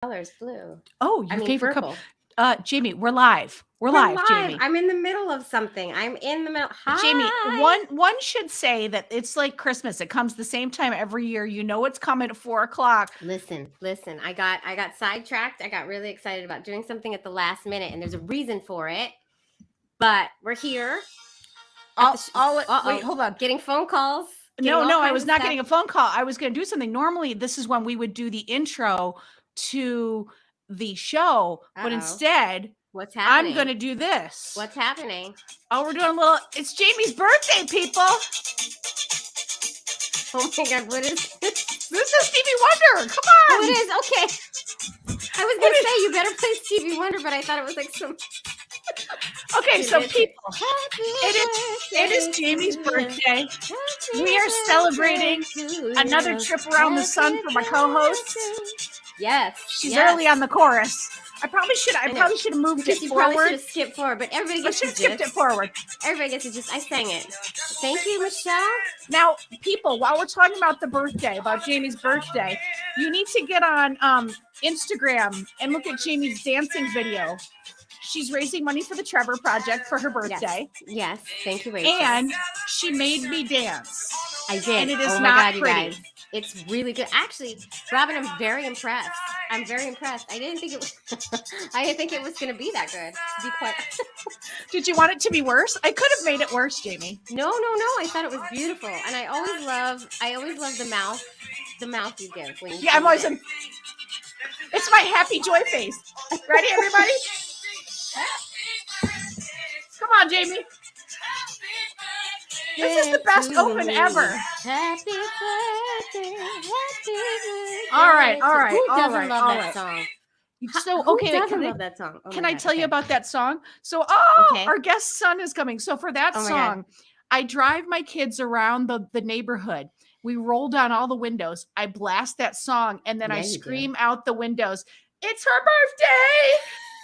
colors, blue. Oh, your favorite purple. Jaimie, we're live. We're live, Jaimie. I'm in the middle of something. I'm in the middle. Hi. Jaimie, one should say that it's like Christmas. It comes the same time every year. You know it's coming at 4:00. Listen. I got sidetracked. I got really excited about doing something at the last minute, and there's a reason for it. But we're here. Wait, hold on. Getting phone calls. No, I was not getting a phone call. I was going to do something. Normally, this is when we would do the intro to the show, but instead, what's happening? I'm going to do this. What's happening? Oh, we're doing a little. It's Jaimie's birthday, people. Oh my God, what is this? This is Stevie Wonder. Come on. Oh, it is. Okay. I was going to say you better play Stevie Wonder, but I thought it was like some. Okay, so people, it is Jaimie's birthday. We are celebrating another trip around the sun for my co-host. Yes, she's early on the chorus. I probably should have moved it forward. You probably should have skipped forward, but everybody gets to skipped it forward. Everybody gets to just. I sang it. Thank you, Michelle. Now, people, while we're talking about the birthday, about Jaimie's birthday, you need to get on Instagram and look at Jaimie's dancing video. She's raising money for the Trevor Project for her birthday. Yes. Thank you, Rachel. And she made me dance. I did. And it is not pretty. You guys. It's really good. Actually, Robin, I'm very impressed. I didn't think it was going to be that good. To be quite. Did you want it to be worse? I could have made it worse, Jaimie. No. I thought it was beautiful, and I always love the mouth. The mouth you give when you. Yeah, I'm always. It's my happy joy face. Ready, everybody? Come on, Jaimie. This is the best open ever. Happy birthday, happy birthday. All right. Who doesn't love that song? So, okay, love that song? Can I tell you about that song? So, our guest son is coming. So for that song, I drive my kids around the neighborhood. We roll down all the windows. I blast that song, and then I scream out the windows, "It's her birthday!"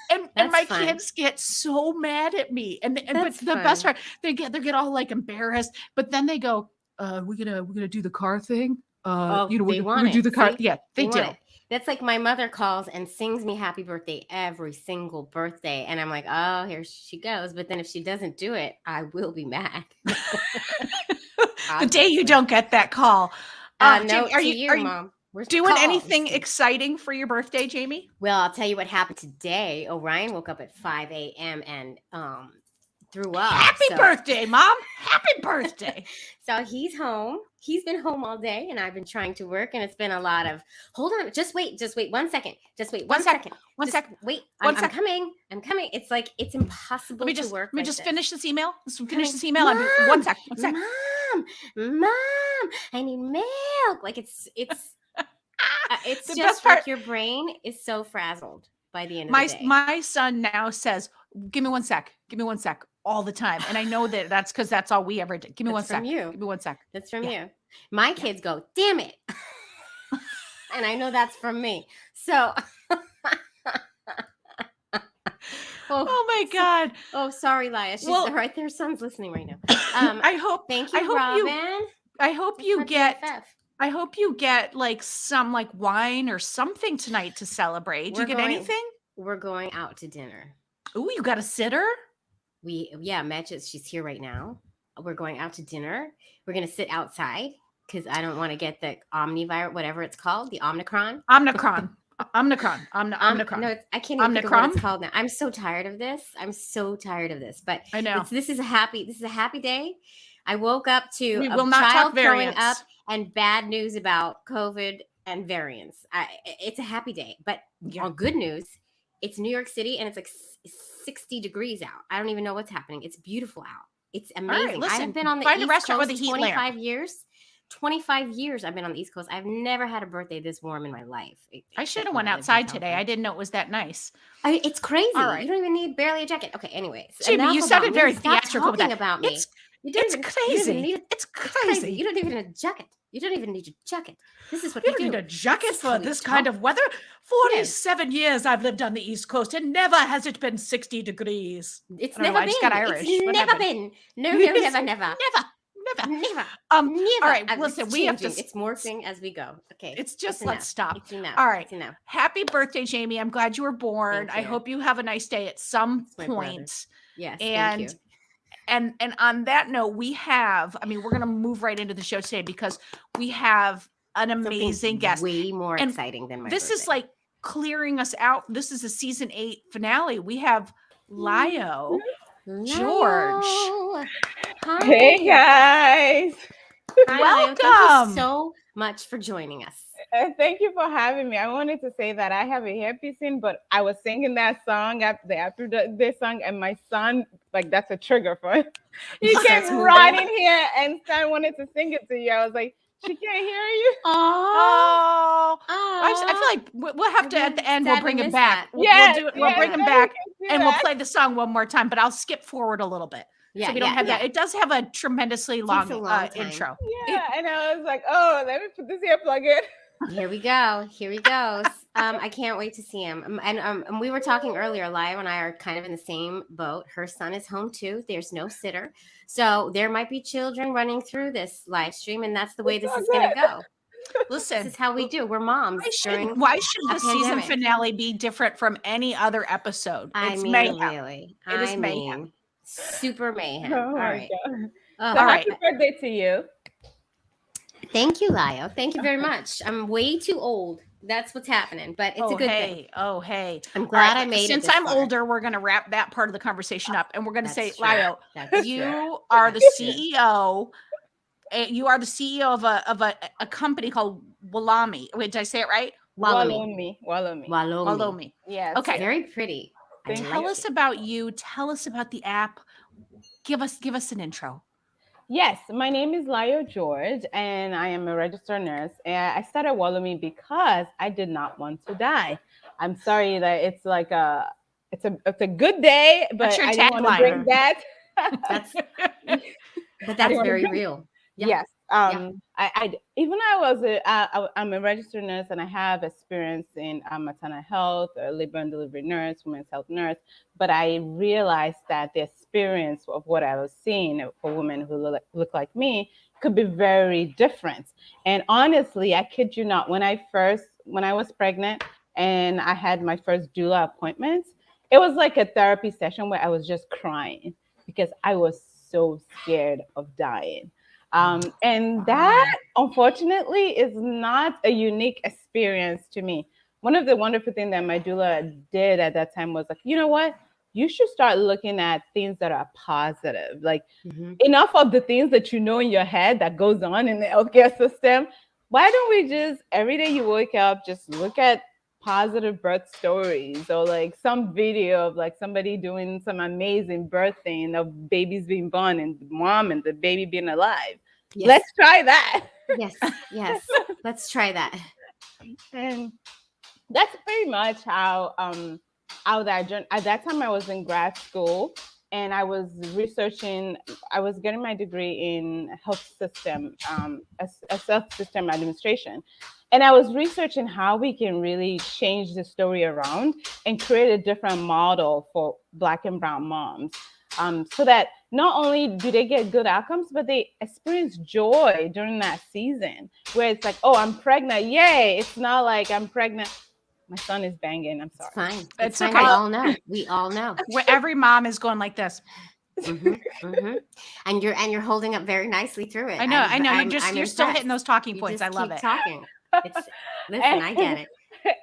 And my kids get so mad at me. But the best part, they get all like embarrassed. But then they go, "We're gonna do the car thing." We do the car. Yeah, they do. That's like my mother calls and sings me happy birthday every single birthday. And I'm like, oh, here she goes. But then if she doesn't do it, I will be mad. The day you don't get that call. No, are you Mom? Doing anything exciting for your birthday, Jaimie? Well, I'll tell you what happened today. Orion woke up at 5 a.m. and threw up. Happy birthday, Mom. Happy birthday. So he's home. He's been home all day, and I've been trying to work, and it's been a lot of, hold on, just wait 1 second. Just wait one second. Wait, I'm coming. It's like, it's impossible to work. Let me just finish this email. Mom, 1 sec. Mom, I need milk. Like it's it's the just best part, like your brain is so frazzled by the end of the day. My son now says, give me 1 sec, all the time. And I know that's because that's all we ever did. Give me 1 sec. Give me 1 sec. That's from you. My kids go, damn it. And I know that's from me. So oh my God. Oh, sorry, Layo. She's right there. Son's listening right now. Thank you, Robin. I hope you get like some like wine or something tonight to celebrate. Do you get anything? We're going out to dinner. Ooh, you got a sitter? Mitch, she's here right now. We're going out to dinner. We're going to sit outside because I don't want to get the omnivirus, whatever it's called, the Omicron. Omicron. No, I can't even think of what it's called now. I'm so tired of this. But I know this is a happy day. I woke up to we a will not child talk growing up and bad news about COVID and variants. It's a happy day, but on good news, it's New York City and it's like 60 degrees out. I don't even know what's happening. It's beautiful out. It's amazing. Right, listen, I've been on the East Coast 25 years. 25 years I've been on the East Coast. I've never had a birthday this warm in my life. I should have went outside today. I didn't know it was that nice. It's crazy. Right. You don't even need barely a jacket. Okay, anyways. Jaimie, you sounded very theatrical with that. About me. It's crazy. It's crazy. You don't even need a jacket. You don't even need a jacket. This is what you don't need a jacket for this kind of weather. 47 years I've lived on the East Coast and never has it been 60 degrees. It's never been. I just got Irish. It's never been. No, never. Never. All right, listen, we have to. It's morphing as we go. Okay. It's just let's stop. It's enough. All right. It's enough. Happy birthday, Jaimie. I'm glad you were born. I hope you have a nice day at some point. Yes. And thank you. And on that note, we're going to move right into the show today because we have an amazing guest. Way more exciting than my This birthday. is like clearing us out. This is a season 8 finale. We have Layo George. Hi. Hey guys. Hi, welcome. Thank you so much for joining us. Thank you for having me. I wanted to say that I have a hairpiece in, but I was singing that song after this song, and my son, like, that's a trigger for him. He came right in here and wanted to sing it to you. I was like, she can't hear you. Oh. I feel like we'll have to at the end. We'll bring him back. We'll do it. We'll bring him back, and we'll play the song one more time. But I'll skip forward a little bit. So we don't have that. It does have a tremendously long intro. Yeah, and I was like, oh, let me put this earplug in. Here we go. Here he goes. I can't wait to see him. And we were talking earlier, Layo and I are kind of in the same boat. Her son is home too. There's no sitter. So there might be children running through this live stream, and that's the way this is going to go. Listen, this is how we do. We're moms. Why should the season finale be different from any other episode? It's mayhem. Really. It is mayhem. Super mayhem. Oh, all right. So happy birthday to you. Thank you, Layo. Thank you very much. I'm way too old. That's what's happening, but it's a good thing. Oh, hey. I'm glad I made it. Since I'm older, we're going to wrap that part of the conversation up, and we're going to say, Layo, you are the CEO. You are the CEO of a company called Wolomi. Wait, did I say it right? Wolomi. Yes. Okay. Very pretty. Tell us about you. Tell us about the app. Give us an intro. Yes, my name is Layo George, and I am a registered nurse. And I started Wolomi because I did not want to die. I'm sorry that it's like it's a good day, but I don't want to bring that. But that's very real. Yes. I'm a registered nurse, and I have experience in maternal health, labor and delivery nurse, women's health nurse. But I realized that the experience of what I was seeing for women who look like me could be very different. And honestly, I kid you not, when I was pregnant and I had my first doula appointment, it was like a therapy session where I was just crying because I was so scared of dying. And that, unfortunately, is not a unique experience to me. One of the wonderful things that my doula did at that time was like, you know what? You should start looking at things that are positive. Like enough of the things that you know in your head that goes on in the healthcare system. Why don't we just, every day you wake up, just look at positive birth stories or like some video of like somebody doing some amazing birthing of babies being born and the mom and the baby being alive. Yes. Let's try that. Yes. Let's try that. And that's pretty much how that journey. At that time I was in grad school and I was researching, I was getting my degree in health system, health system administration. And I was researching how we can really change the story around and create a different model for Black and Brown moms. So that not only do they get good outcomes, but they experience joy during that season where it's like, oh, I'm pregnant. Yay. It's not like I'm pregnant. My son is banging. I'm sorry. It's fine. It's fine. Okay. We all know. Where every mom is going like this. And you're holding up very nicely through it. I know. You're still hitting those talking points. I love it. Talking. Listen, I get it.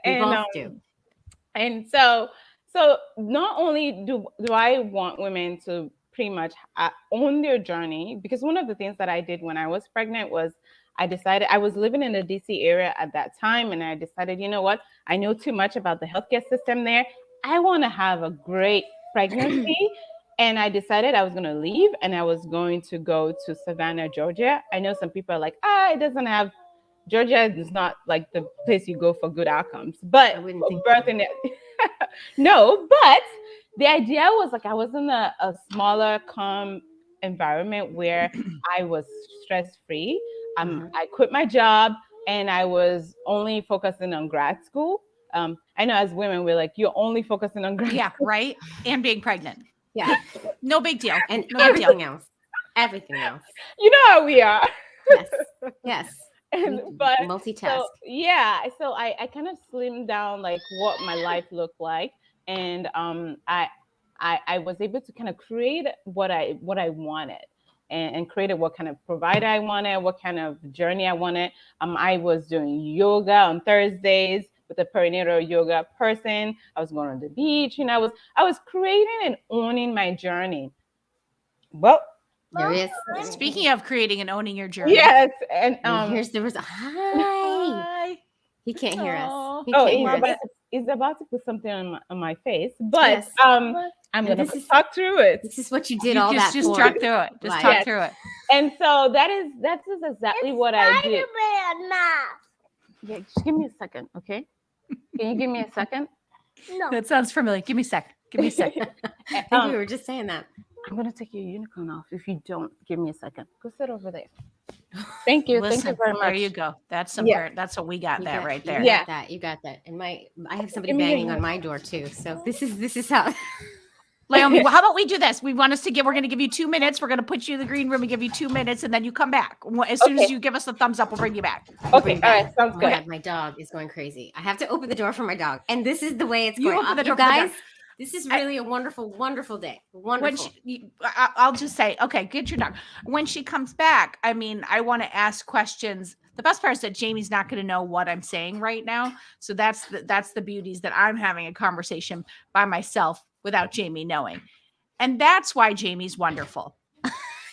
We both do. And so not only do I want women to pretty much own their journey, because one of the things that I did when I was pregnant was I decided, I was living in the DC area at that time, and I decided, you know what, I know too much about the healthcare system there. I want to have a great pregnancy. And I decided I was going to leave and I was going to go to Savannah, Georgia. I know some people are like, it doesn't have, Georgia is not like the place you go for good outcomes, but birthing it. No, but the idea was like, I was in a smaller, calm environment where I was stress-free. I quit my job and I was only focusing on grad school. I know as women, we're like, you're only focusing on grad school. Yeah, right. And being pregnant. Yeah. No big deal. And everything else. Everything else. You know how we are. Yes. But multitask. So yeah, so I kind of slimmed down like what my life looked like, and I was able to kind of create what I wanted, and created what kind of provider I wanted, what kind of journey I wanted. I was doing yoga on Thursdays with a perinatal yoga person. I was going on the beach, and I was creating and owning my journey. Well, there he is. Speaking of creating and owning your journey. Yes, and here's the result. Hi. He can't hear us. He's about to put something on my face, but yes. I'm gonna talk through it. This is what you did all that just for. talk through it. Just talk through it. And so that's just exactly what I did. Yeah, just give me a second, okay? Can you give me a second? No. That sounds familiar. Give me a second. Give me a second. I think we were just saying that. I'm gonna take your unicorn off if you don't give me a second. Go sit over there. Thank you. Listen, thank you very much. There you go. That's that's what we got. You that right there. You got that. And I have somebody banging on my door too. So this is how. Layo, how about we do this? We're going to give you 2 minutes. We're going to put you in the green room and give you 2 minutes, and then you come back. As soon as you give us the thumbs up, we'll bring you back. Okay. All right. Sounds good. God, my dog is going crazy. I have to open the door for my dog. And this is the way it's going. Open the door, guys. This is really a wonderful, wonderful day. Wonderful. I'll just say, okay, get your dog. When she comes back, I mean, I want to ask questions. The best part is that Jaimie's not going to know what I'm saying right now. So that's the beauties that I'm having a conversation by myself without Jaimie knowing. And that's why Jaimie's wonderful.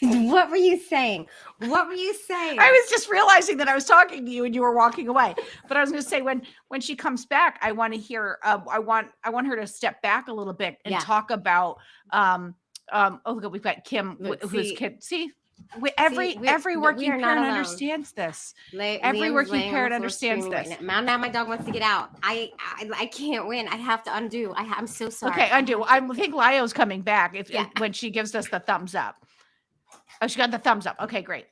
What were you saying? I was just realizing that I was talking to you and you were walking away. But I was going to say when she comes back, I want to hear. I want her to step back a little bit and talk about. Look, we've got Kim, who's Kim. See, every working parent understands this. Every working parent understands this. Right now my dog wants to get out. I can't win. I have to undo. I'm so sorry. Okay, undo. I think Layo's coming back when she gives us the thumbs up. Oh, she got the thumbs up. Okay, great.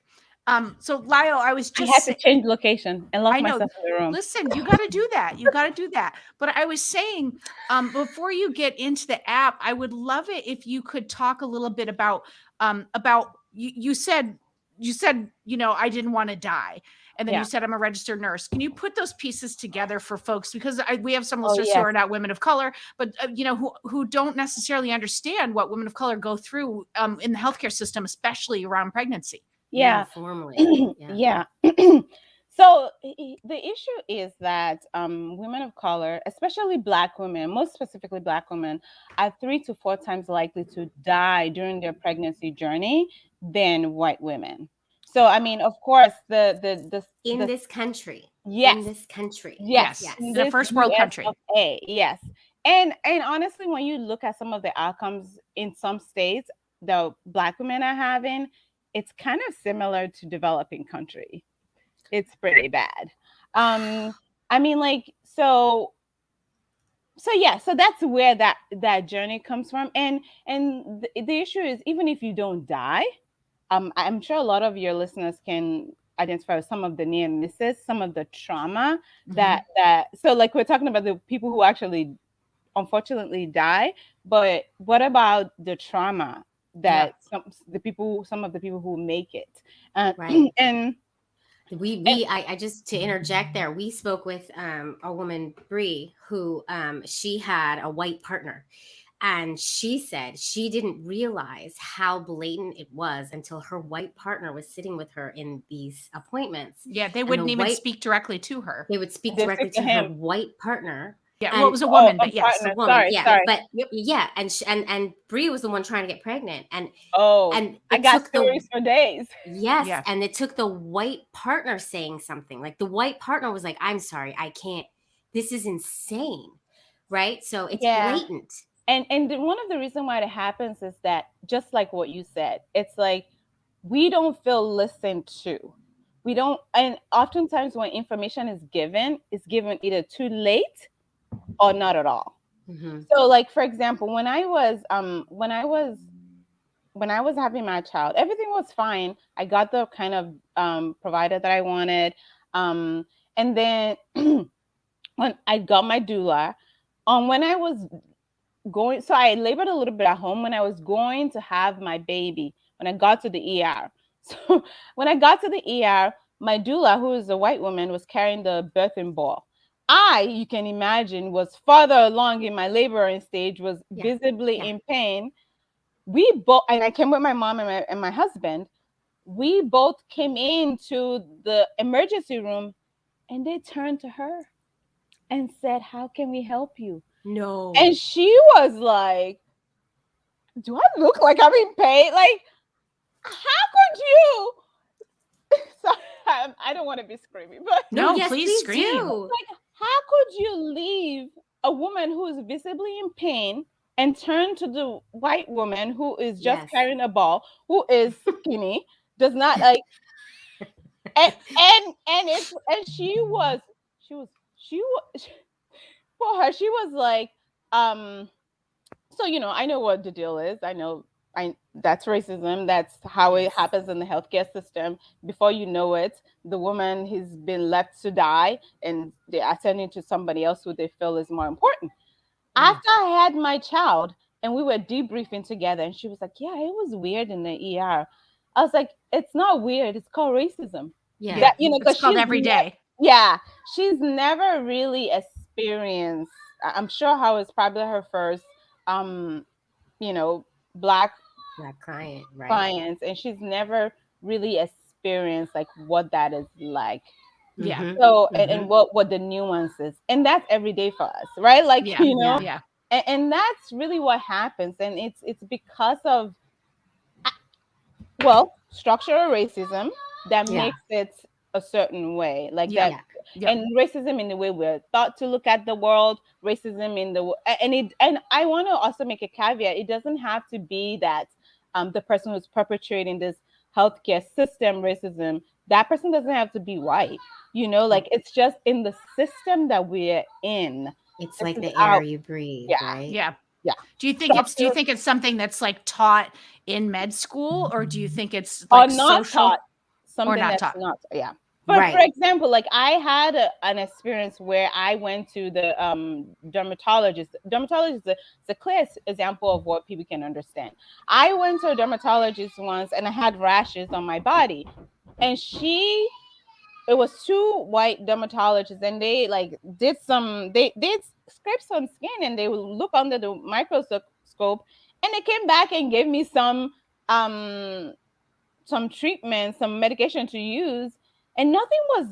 So Layo, I had to change location and lock myself in the room. Listen, you got to do that. But I was saying, before you get into the app, I would love it if you could talk a little bit about you said, I didn't want to die. And then you said, I'm a registered nurse. Can you put those pieces together for folks? Because we have some listeners who are not women of color, but who don't necessarily understand what women of color go through in the healthcare system, especially around pregnancy. Yeah. Formally. Yeah. So the issue is that women of color, especially Black women, most specifically Black women, are 3 to 4 times likely to die during their pregnancy journey than white women. So, I mean, of course, this country. Yes. In this country. Yes. The first world country. Yes. And honestly, when you look at some of the outcomes in some states that Black women are having, it's kind of similar to developing country. It's pretty bad. I mean, like, so that's where that journey comes from. And the issue is, even if you don't die, I'm sure a lot of your listeners can identify with some of the near misses, some of the trauma that so like we're talking about the people who actually unfortunately die, but what about the trauma that some of the people who make it? Right. And I just to interject there, we spoke with a woman, Bree, who she had a white partner. And she said she didn't realize how blatant it was until her white partner was sitting with her in these appointments. Yeah, they wouldn't even speak directly to her. They would speak directly to her white partner. Yeah, well, it was a woman, but yes, partner. a woman. Sorry. But yeah, and Bree was the one trying to get pregnant, and I got stories for days. Yes, and it took the white partner saying something. Like the white partner was like, "I'm sorry, I can't. This is insane." Right? So it's blatant. And one of the reasons why it happens is that, just like what you said, it's like we don't feel listened to. We don't, and oftentimes when information is given, it's given either too late or not at all. Mm-hmm. So, like, for example, when I was having my child, everything was fine. I got the kind of provider that I wanted, and then when I got my doula, when I labored a little bit at home. When I was going to have my baby, when I got to the ER. So when I got to the ER, my doula, who is a white woman, was carrying the birthing ball. You can imagine, was farther along in my laboring stage, was visibly in pain. We both, and I came with my mom and my husband. We both came into the emergency room, and they turned to her and said, "How can we help you?" No. And she was like, "Do I look like I'm in pain? Like, how could you?" Sorry, I don't want to be screaming, but no, yes, please scream. Like, how could you leave a woman who is visibly in pain and turn to the white woman who is just carrying a ball, who is skinny, does not like, and she was for her, she was like, so, you know, I know what the deal is. I know that's racism. That's how it happens in the healthcare system. Before you know it, the woman has been left to die and they're attending to somebody else who they feel is more important. After I had my child and we were debriefing together, and she was like, "Yeah, it was weird in the ER." I was like, "It's not weird. It's called racism." Yeah, that, you know, because it's called every day. She's never really experienced. I'm sure how it's probably her first, you know, black client, right? Clients, and she's never really experienced like what that is like. Yeah. So and what the nuances, and that's every day for us, right? Like, you know, and that's really what happens, and it's because of structural racism that makes it a certain way, like that. And racism in the way we're thought to look at the world, racism in the and I want to also make a caveat. It doesn't have to be that the person who's perpetrating this healthcare system racism, that person doesn't have to be white, you know, like it's just in the system that we're in. It's like the air you breathe, right? Yeah. Do you think it's something that's like taught in med school, or do you think it's like not social taught, something or not that's taught? not For example, like I had an experience where I went to the dermatologist. Dermatologist is a clear example of what people can understand. I went to a dermatologist once and I had rashes on my body, and it was two white dermatologists, and they like did scrape some skin, and they would look under the microscope, and they came back and gave me some treatment, some medication to use, and nothing was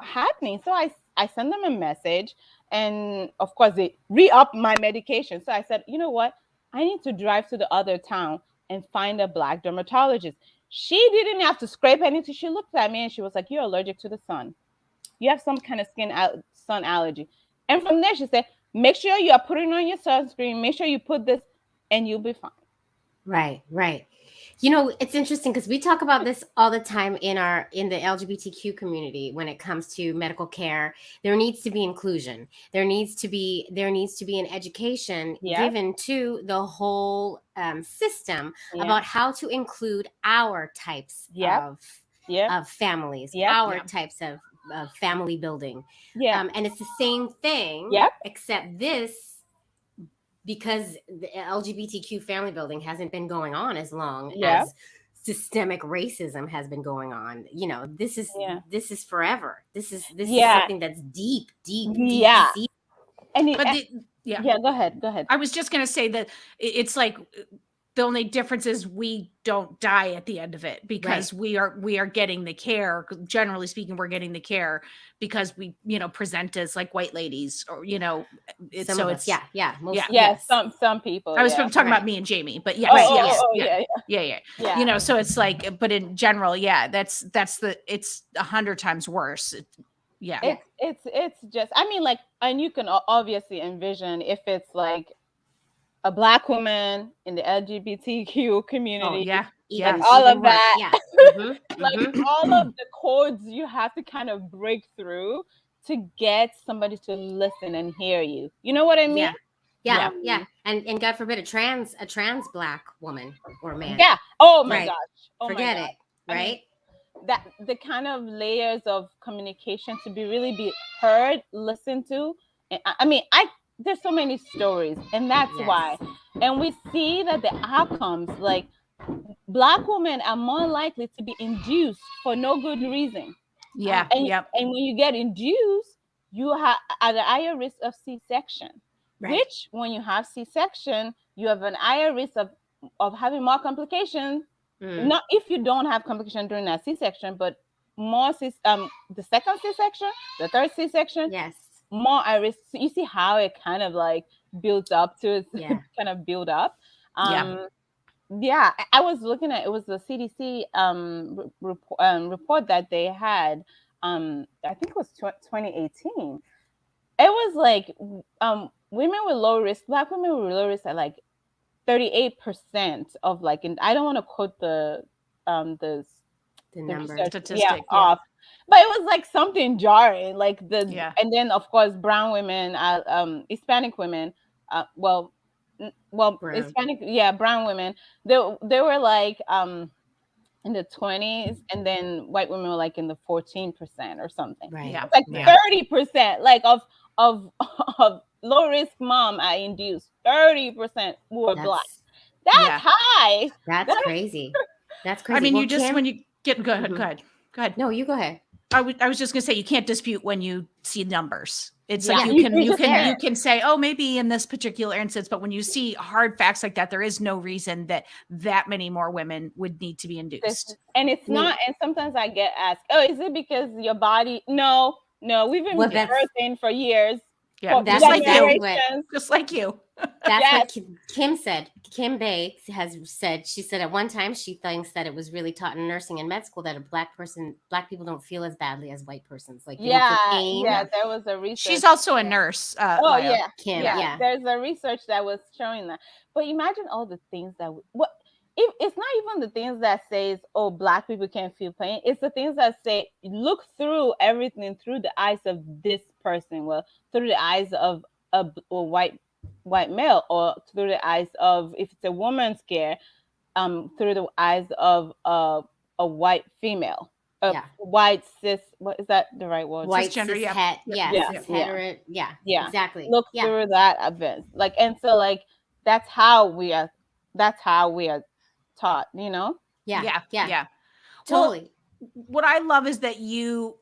happening. So I sent them a message, and of course they re-upped my medication. So I said, you know what? I need to drive to the other town and find a black dermatologist. She didn't have to scrape anything. She looked at me and she was like, "You're allergic to the sun. You have some kind of sun allergy." And from there she said, "Make sure you are putting on your sunscreen. Make sure you put this, and you'll be fine." Right. You know, it's interesting because we talk about this all the time in the LGBTQ community. When it comes to medical care, there needs to be inclusion. There needs to be an education given to the whole system about how to include our types of families, our types of family building. And it's the same thing, except this. Because the LGBTQ family building hasn't been going on as long as systemic racism has been going on. You know, this is forever. This is something that's deep. And go ahead. I was just going to say that it's like the only difference is we don't die at the end of it, because we are getting the care. Generally speaking, we're getting the care because we, you know, present as like white ladies, or, you know, some some people. I was talking about me and Jaimie, but you know, so it's like, but in general, it's 100 times worse. It's just, I mean, like, and you can obviously envision if it's like a black woman in the LGBTQ community, all of that, like all of the codes you have to kind of break through to get somebody to listen and hear you. You know what I mean? Yeah. And God forbid a trans black woman or man. Yeah. Oh my gosh. Forget it. Right. I mean, that the kind of layers of communication to be heard, listened to. And I mean, there's so many stories, and that's why. And we see that the outcomes, like Black women are more likely to be induced for no good reason. Yeah. And when you get induced, you are at a higher risk of C-section. Right. Which, when you have C-section, you have an higher risk of having more complications. Not if you don't have complication during that C-section, but more the second C-section, the third C-section, yes, more high risk. So you see how it kind of like builds up to kind of build up. Yeah, I was looking at, it was the CDC report that they had. I think it was 2018. It was like women with low risk, Black women with low risk, are like 38% of like, and I don't want to quote the number statistic off, but it was like something jarring, like and then of course brown women, Hispanic women, brown. Hispanic, brown women, they were like in the 20s, and then white women were like in the 14% or something. Right. Yeah. It's like 30% like of low risk mom are induced. 30% who are Black. That's high. That's crazy. That's crazy. I mean, when you get go ahead. No, you go ahead. I was just gonna say, you can't dispute when you see numbers. It's like you can say, oh, maybe in this particular instance, but when you see hard facts like that, there is no reason that many more women would need to be induced. And it's not. And sometimes I get asked, oh, is it because your body? No, we've been birthing for years. Yeah, that's like just like you. That's what Kim said. Kim Bay has said. She said at one time she thinks that it was really taught in nursing and med school that Black people don't feel as badly as white persons. Like they don't feel pain. Yeah, there was a research. She's also a nurse. Kim. Yeah, there's a research that was showing that. But imagine all the things that it's not even the things that says, oh, Black people can't feel pain. It's the things that say, look through everything through the eyes of this person. Well, through the eyes of a white male, or through the eyes of, if it's a woman's care, through the eyes of a white female. White cis, what is that the right word? White cisgender, exactly. Look through that event. Like, and so like that's how we are taught, you know? Yeah. Totally. Well, what I love is that you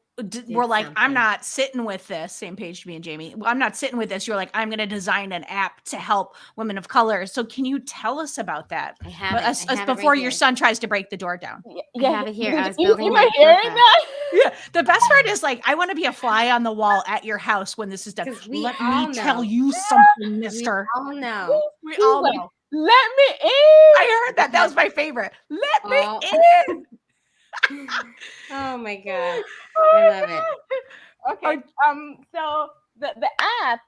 were like, I'm not sitting with this. Same page to me and Jaimie. Well, I'm not sitting with this. You're like, I'm going to design an app to help women of color. So can you tell us about that? I have it before right your son tries to break the door down. I have it here. I was building my hearing that? Yeah. The best part is like, I want to be a fly on the wall at your house when this is done. Let me tell you something, mister. We all know. We all know. Let me in. I heard that. That was my favorite. Let me in. Oh my God. I love it. Okay. So the app,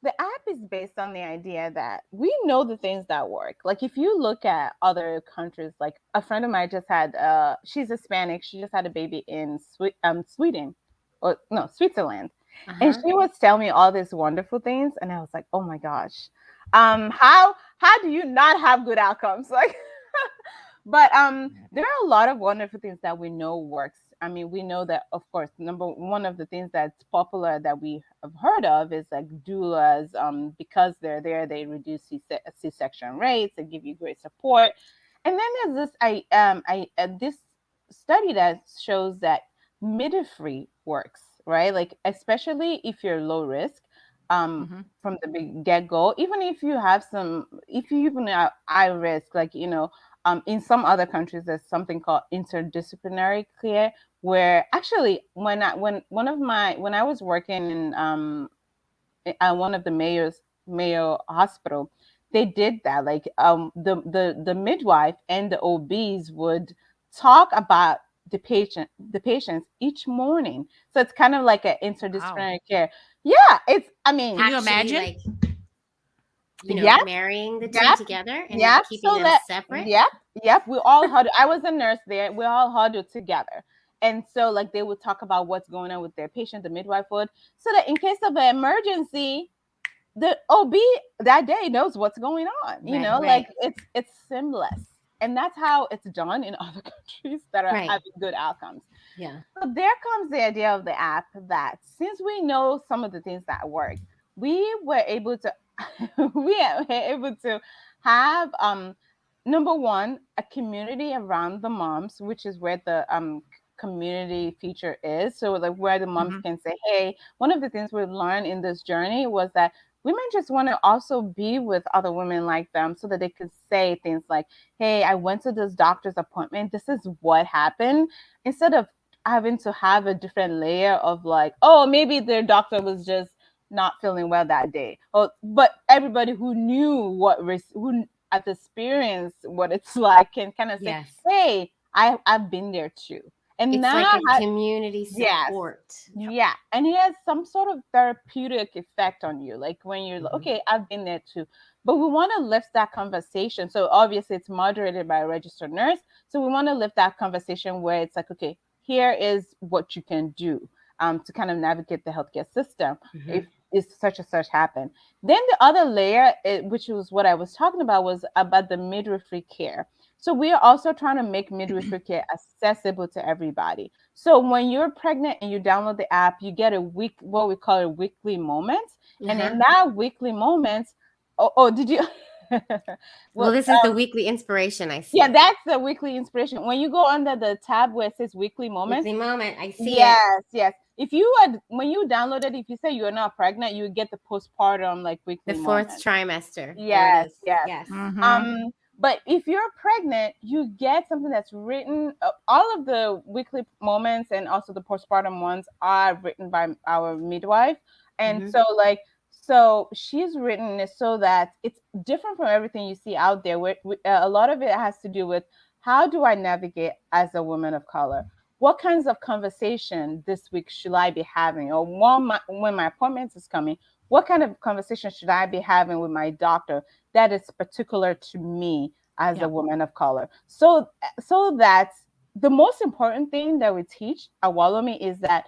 the app is based on the idea that we know the things that work. Like if you look at other countries, like a friend of mine just had, she's Hispanic. She just had a baby in Switzerland. And she was telling me all these wonderful things. And I was like, oh my gosh, how do you not have good outcomes? Like, but there are a lot of wonderful things that we know works. I mean, we know that, of course, one of the things that's popular that we have heard of is like doulas. Because they're there, they reduce C-section rates, they give you great support. And then there's this study that shows that midwifery works, right? Like especially if you're low risk, from the get-go, even if you have if you even are high risk, like, you know, in some other countries, there's something called interdisciplinary care, where actually when I was working in one of the Mayo Hospital, they did that. Like the midwife and the OBs would talk about the patients each morning. So it's kind of like an interdisciplinary care. Yeah, it's. I mean, can you imagine? Like, marrying the two together and keeping them separate. Yep. We all huddled. I was a nurse there. We all huddled together. And so like they would talk about what's going on with their patient, the midwife would, so that in case of an emergency, the OB that day knows what's going on. You know, like it's seamless. And that's how it's done in other countries that are having good outcomes. Yeah. So there comes the idea of the app that since we know some of the things that work, we were able to have number one, a community around the moms, which is where the community feature is. So like where the moms can say, hey, one of the things we've learned in this journey was that women just want to also be with other women like them so that they could say things like, hey, I went to this doctor's appointment. This is what happened. Instead of having to have a different layer of like, oh, maybe their doctor was just not feeling well that day. But everybody who knew who had experienced what it's like can kind of say, hey, I've been there too. And it's now like a community support. Yeah. And it has some sort of therapeutic effect on you. Like when you're like, okay, I've been there too. But we want to lift that conversation. So obviously it's moderated by a registered nurse. So we want to lift that conversation where it's like, okay, here is what you can do to kind of navigate the healthcare system if such and such happen. Then the other layer, which was what I was talking about, was about the midwifery care. So we are also trying to make midwifery care accessible to everybody. So when you're pregnant and you download the app, you get what we call a weekly moment. And in that weekly moment, did you? Well, this is the weekly inspiration I see. Yeah, that's the weekly inspiration. When you go under the tab where it says weekly moment. Weekly moment, I see it. Yes. When you download it, if you say you're not pregnant, you get the postpartum like weekly the fourth moment. trimester. Yes. But if you're pregnant, you get something that's written. All of the weekly moments and also the postpartum ones are written by our midwife. And so she's written it so that it's different from everything you see out there. A lot of it has to do with how do I navigate as a woman of color? What kinds of conversation this week should I be having? Or when my appointment is coming, what kind of conversation should I be having with my doctor that is particular to me as a woman of color? So that the most important thing that we teach at Wolomi is that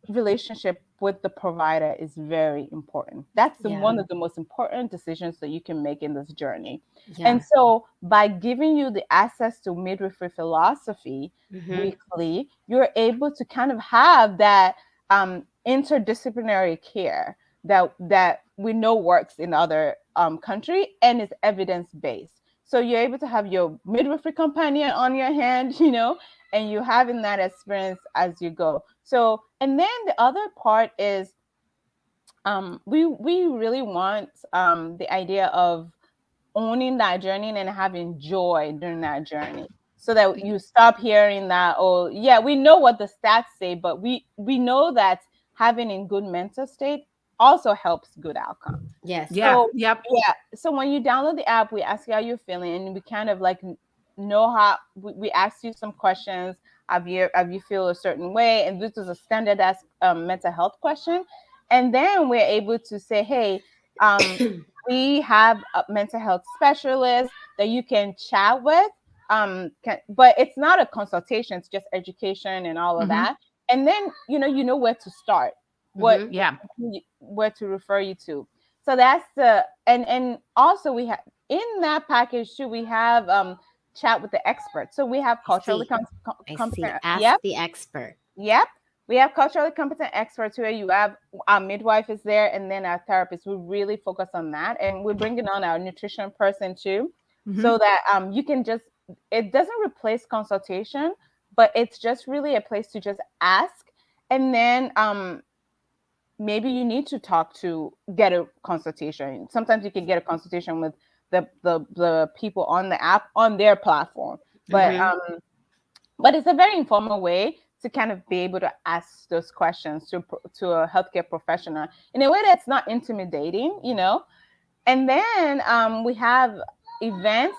relationship with the provider is very important. That's one of the most important decisions that you can make in this journey. And so by giving you the access to midwifery philosophy weekly, you're able to kind of have that interdisciplinary care that we know works in other country and is evidence-based. So you're able to have your midwifery companion on your hand, and you're having that experience as you go. So, and then the other part is we really want the idea of owning that journey and having joy during that journey, so that you stop hearing that, oh yeah, we know what the stats say, but we know that having a good mental state also helps good outcome. So when you download the app, we ask you how you're feeling, and we kind of like know how we ask you some questions. Have you feel a certain way? And this is a standardized mental health question. And then we're able to say, hey, we have a mental health specialist that you can chat with. But it's not a consultation, it's just education and all of that. And then you know where to start, where to refer you to. So that's and also we have in that package too, we have chat with the expert. So we have culturally competent. Ask the expert. Yep. We have culturally competent experts where you have our midwife is there, and then our therapist. We really focus on that, and we're bringing on our nutrition person too, so that you can just, it doesn't replace consultation, but it's just really a place to just ask, and then maybe you need to get a consultation. Sometimes you can get a consultation with the people on the app on their platform, but it's a very informal way to kind of be able to ask those questions to a healthcare professional in a way that's not intimidating, And then we have events.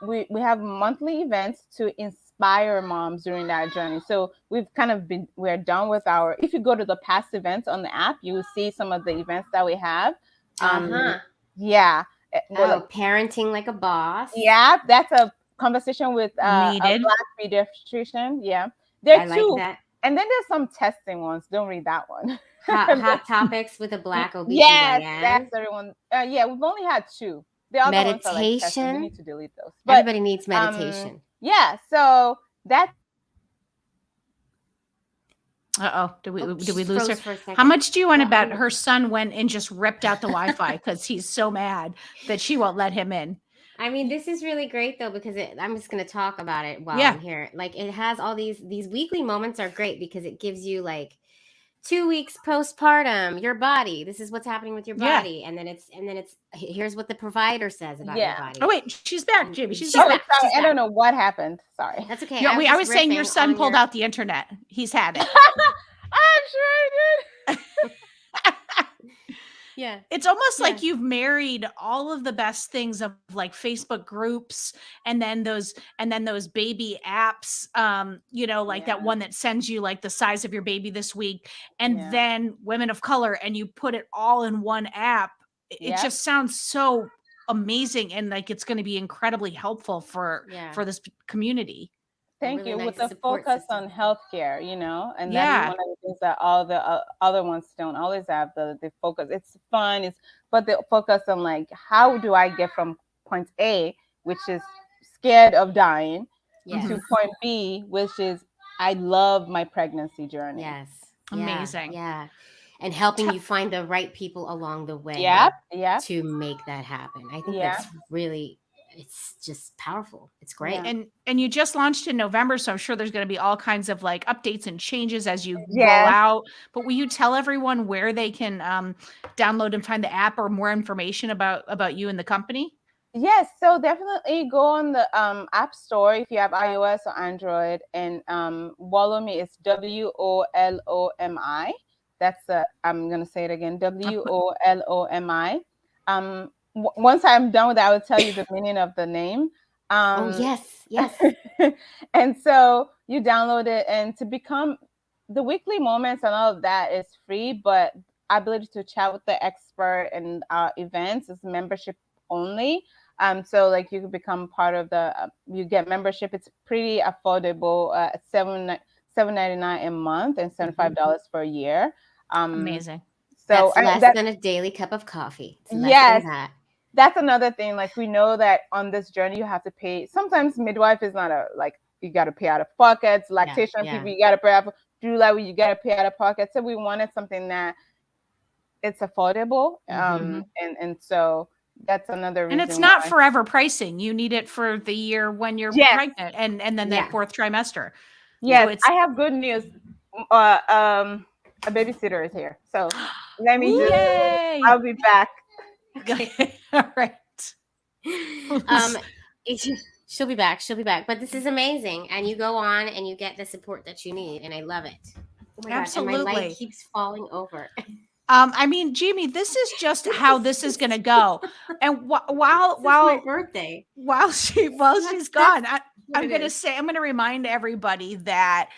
We have monthly events to inspire moms during that journey. So we're done with if you go to the past events on the app, you will see some of the events that we have. Yeah. Parenting like a boss. Yeah, that's a conversation with a Black pediatrician. Yeah. There are two. Like that. And then there's some testing ones. Don't read that one. Hot topics with a Black OBGYN. Yes, that's everyone. Yeah, we've only had two. The other meditation. Ones are like testing. We need to delete those. But, everybody needs meditation. Yeah, so that's. Did we lose her? How much do you want about her son went and just ripped out the Wi-Fi because he's so mad that she won't let him in? I mean, this is really great though, because I'm just going to talk about it while I'm here. Like, it has all these weekly moments are great because it gives you like 2 weeks postpartum, your body. This is what's happening with your body, and then it's here's what the provider says about your body. Oh wait, she's back, Jaimie. She's back. back. Sorry, I don't know what happened. Sorry. That's okay. Yeah, I was saying your son pulled out the internet. He's had it. I'm sure he did. Yeah. It's almost like you've married all of the best things of like Facebook groups and then those baby apps, like that one that sends you like the size of your baby this week, and then women of color, and you put it all in one app. It just sounds so amazing, and like it's going to be incredibly helpful for this community. Thank you. With the focus on healthcare, and that's one of the things that all the other ones don't always have the focus. It's fun, but the focus on like, how do I get from point A, which is scared of dying, to point B, which is I love my pregnancy journey. Yes. Amazing. Yeah. And helping you find the right people along the way to make that happen. I think that's really, it's just powerful. It's great. And you just launched in November, so I'm sure there's going to be all kinds of like updates and changes as you roll out. But will you tell everyone where they can download and find the app or more information about you and the company? Yes, so definitely go on the App Store if you have iOS or Android, and Wolomi is WOLOMI. That's I'm gonna say it again, WOLOMI. Once I'm done with that, I will tell you the meaning of the name. Yes. And so you download it, and to become the weekly moments and all of that is free, but ability to chat with the expert and events is membership only. So like you can become part of you get membership. It's pretty affordable, $7.99 a month and $75 per year. Amazing. So that's than a daily cup of coffee. It's less than that. That's another thing. Like, we know that on this journey, you have to pay. Sometimes midwife is not you got to pay out of pockets. Lactation people, you got to pay out of doula, you got to pay out of pocket. So we wanted something that it's affordable. And so that's another reason. And it's not forever pricing. You need it for the year when you're pregnant and then that fourth trimester. Yes, so I have good news. A babysitter is here. So let me I'll be back. Okay. All right. She'll be back. But this is amazing. And you go on and you get the support that you need. And I love it. Oh my Absolutely. God, and my light keeps falling over. I mean, Jaimie, this is just how this is going to go. And while my birthday, while she's gone, I'm going to remind everybody that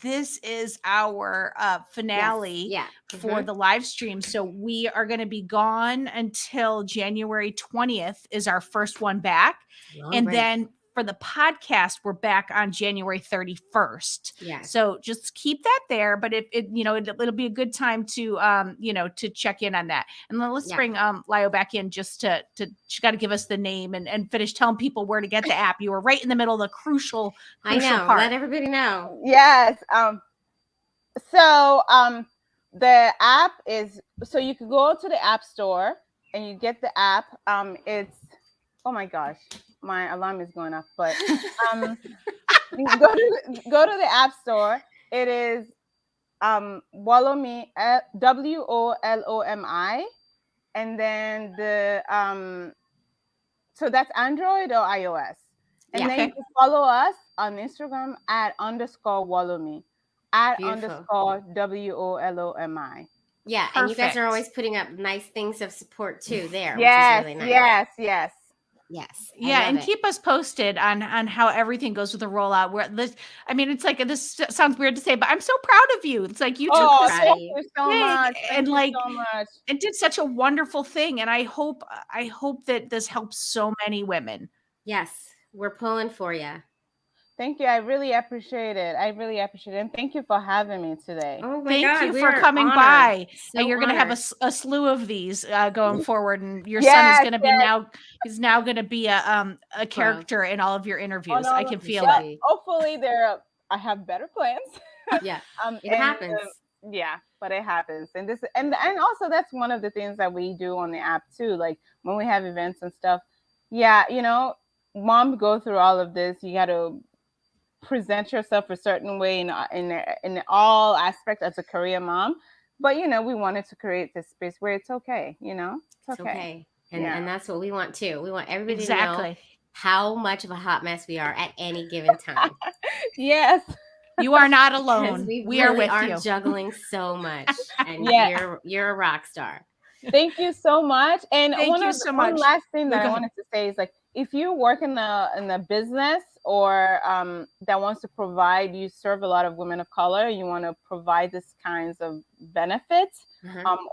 this is our finale for the live stream. So we are going to be gone until January 20th is our first one back. Then for the podcast, we're back on January 31st. Yeah. So just keep that there. But it'll be a good time to to check in on that. And then let's bring Layo back in just to she got to give us the name and finish telling people where to get the app. You were right in the middle of the crucial part. Let everybody know. Yes. So the app is, so you can go to the App Store and you get the app. It's, oh my gosh, my alarm is going off, but go to the App Store. It is Wolomi, WOLOMI, and then so that's Android or iOS. And then you can follow us on Instagram @_Wolomi, @_WOLOMI. Yeah, perfect. And you guys are always putting up nice things of support too there, yes, which is really nice. Yes. And keep us posted on how everything goes with the rollout. It's like, this sounds weird to say, but I'm so proud of you. It's like you took this thank you so much. and and did such a wonderful thing. And I hope that this helps so many women. Yes, we're pulling for you. Thank you. I really appreciate it. And thank you for having me today. Oh my God, thank you for coming by. So and you're going to have a slew of these going forward. And your son is going to be he's now going to be a character in all of your interviews. I can feel it. Hopefully I have better plans. Yeah. It happens. But it happens. And also that's one of the things that we do on the app too. Like when we have events and stuff, Yeah, mom go through all of this. You got to present yourself a certain way in all aspects as a career mom. But we wanted to create this space where it's okay. It's okay. And that's what we want too. We want everybody to know Exactly. how much of a hot mess we are at any given time. Yes. You are not alone. We really are with are you. Juggling so much, and you're a rock star. Thank you so much. And One last thing that I wanted to say is, like, if you work in a business or that wants to provide, you serve a lot of women of color, you want to provide this kinds of benefits,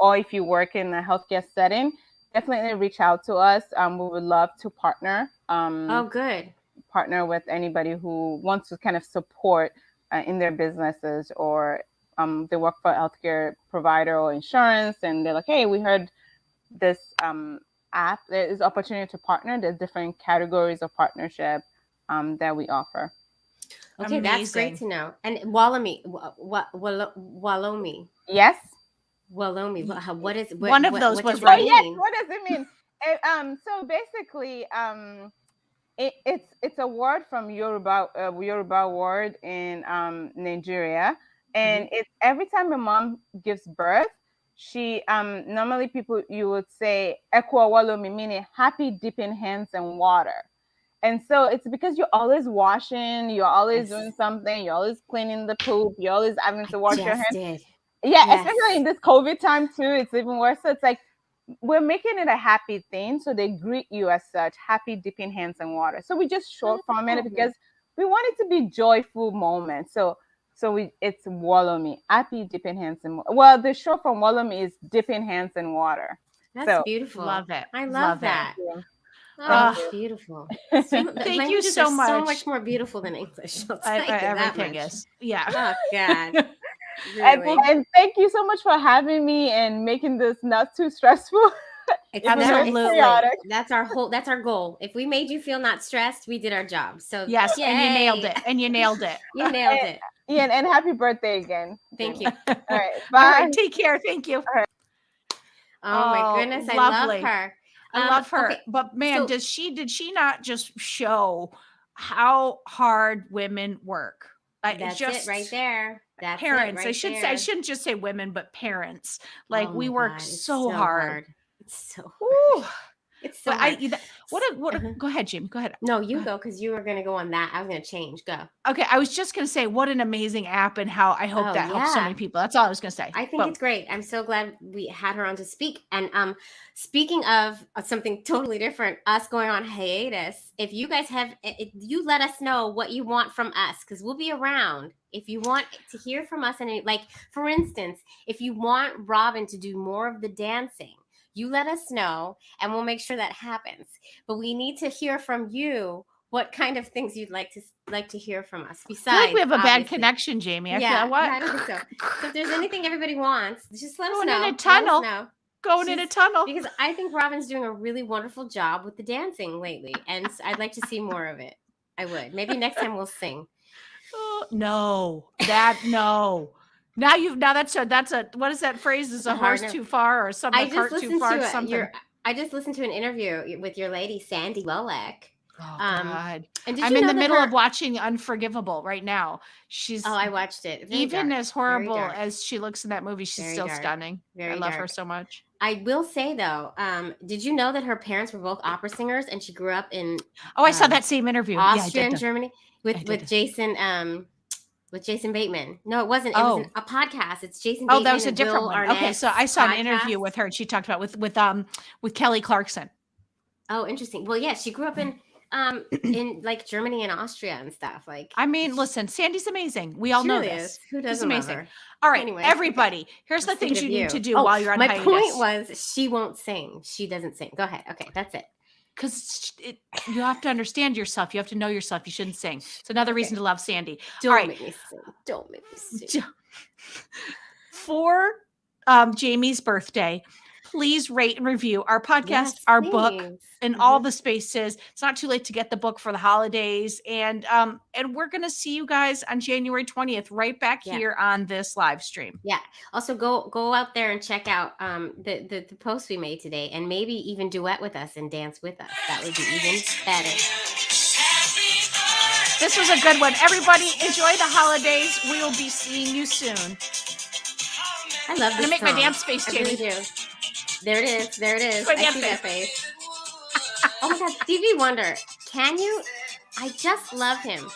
or if you work in a healthcare setting, definitely reach out to us. We would love to partner. Partner with anybody who wants to kind of support in their businesses, or they work for a healthcare provider or insurance, and they're like, hey, we heard this app. There is opportunity to partner. There's different categories of partnership that we offer. Okay, that's great to know. And Wolomi. Yes. Wolomi. What is one of those was right? Yes. What does it mean? So basically, it's a word from Yoruba word in Nigeria, and it's every time a mom gives birth, she normally you would say "Ekwa Wolomi," meaning happy dipping hands in water. And so it's because you're always washing, you're always doing something, you're always cleaning the poop, you're always having to wash your hands. Especially in this COVID time too, it's even worse. So it's like, we're making it a happy thing, so they greet you as such, happy dipping hands in water. So we just short form it because we want it to be joyful moments. So it's Wolomi, happy dipping hands in water. Well, the short form Wolomi is dipping hands in water. That's beautiful. Love it. I love that. Oh, beautiful. Thank you so much. So much more beautiful than English. Everything is. Yeah. Oh God. Really. And thank you so much for having me and making this not too stressful. Absolutely. That's our goal. If we made you feel not stressed, we did our job. So yes, and you nailed it. You nailed it. Yeah, and happy birthday again. Thank you. All right. Bye. All right, take care. Thank you. All right. Oh my goodness. I love her. I love her. Okay. But man, did she not just show how hard women work? That's it right there. That's parents. Right I shouldn't just say women, but parents. Like we work so hard. It's so hard. It's so hard. Go ahead, Jaimie. Go ahead. No, you go, because you were going to go on that. I was going to change. Go. Okay, I was just going to say what an amazing app, and how I hope that helps so many people. That's all I was going to say. I think it's great. I'm so glad we had her on to speak. And speaking of something totally different, us going on hiatus, if you guys you let us know what you want from us, because we'll be around. If you want to hear from us, and like, for instance, if you want Robin to do more of the dancing, you let us know, and we'll make sure that happens. But we need to hear from you what kind of things you'd like to hear from us. Besides, I feel like we have a bad connection, Jaimie. I don't think so. So if there's anything everybody wants, just let us know. Going in a tunnel. Because I think Robin's doing a really wonderful job with the dancing lately, and I'd like to see more of it. I would. Maybe next time we'll sing. No. Now that's a what is that phrase? Is a horse too far or something? Cart too far? Something. I just listened to an interview with your lady Sandy Welleck. Oh God! And I'm in the middle of watching Unforgivable right now. I watched it. Even as horrible as she looks in that movie, she's still stunning. I love her so much. I will say though, did you know that her parents were both opera singers, and she grew up in? I saw that same interview. Austria and Germany with Jason. With Jason Bateman. No, it wasn't. It was a podcast. It's Jason Bateman. Oh, that was a different one. Okay, so I saw an interview with her, and she talked about with Kelly Clarkson. Oh, interesting. Well, yeah, she grew up in like Germany and Austria and stuff. Like, I mean, listen, Sandy's amazing. We all know this. Who doesn't love her? All right, anyway, everybody. Here's the things you need to do while you're on hiatus. My point was, she won't sing. She doesn't sing. Go ahead. Okay, that's it. Because you have to understand yourself. You have to know yourself. You shouldn't sing. It's another reason to love Sandy. Don't make me sing. Don't make me sing. For Jaimie's birthday, please rate and review our podcast, Yes, our please. book, in all the spaces. It's not too late to get the book for the holidays. And we're going to see you guys on January 20th, right back here on this live stream. Yeah. Also go out there and check out the post we made today, and maybe even duet with us and dance with us. That would be even better. This was a good one. Everybody, enjoy the holidays. We will be seeing you soon. I love this I'm going to make my dance face, Jaimie. I really do. There it is. There it is. I see that face. Oh my God, Stevie Wonder. Can you? I just love him.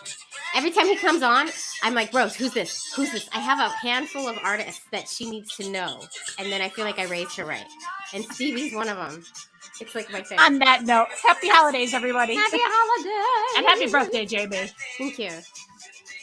Every time he comes on, I'm like, Rose, who's this? Who's this? I have a handful of artists that she needs to know. And then I feel like I raised her right. And Stevie's one of them. It's like my favorite. On that note, happy holidays, everybody. Happy holidays. And happy birthday, Jaimie. Thank you.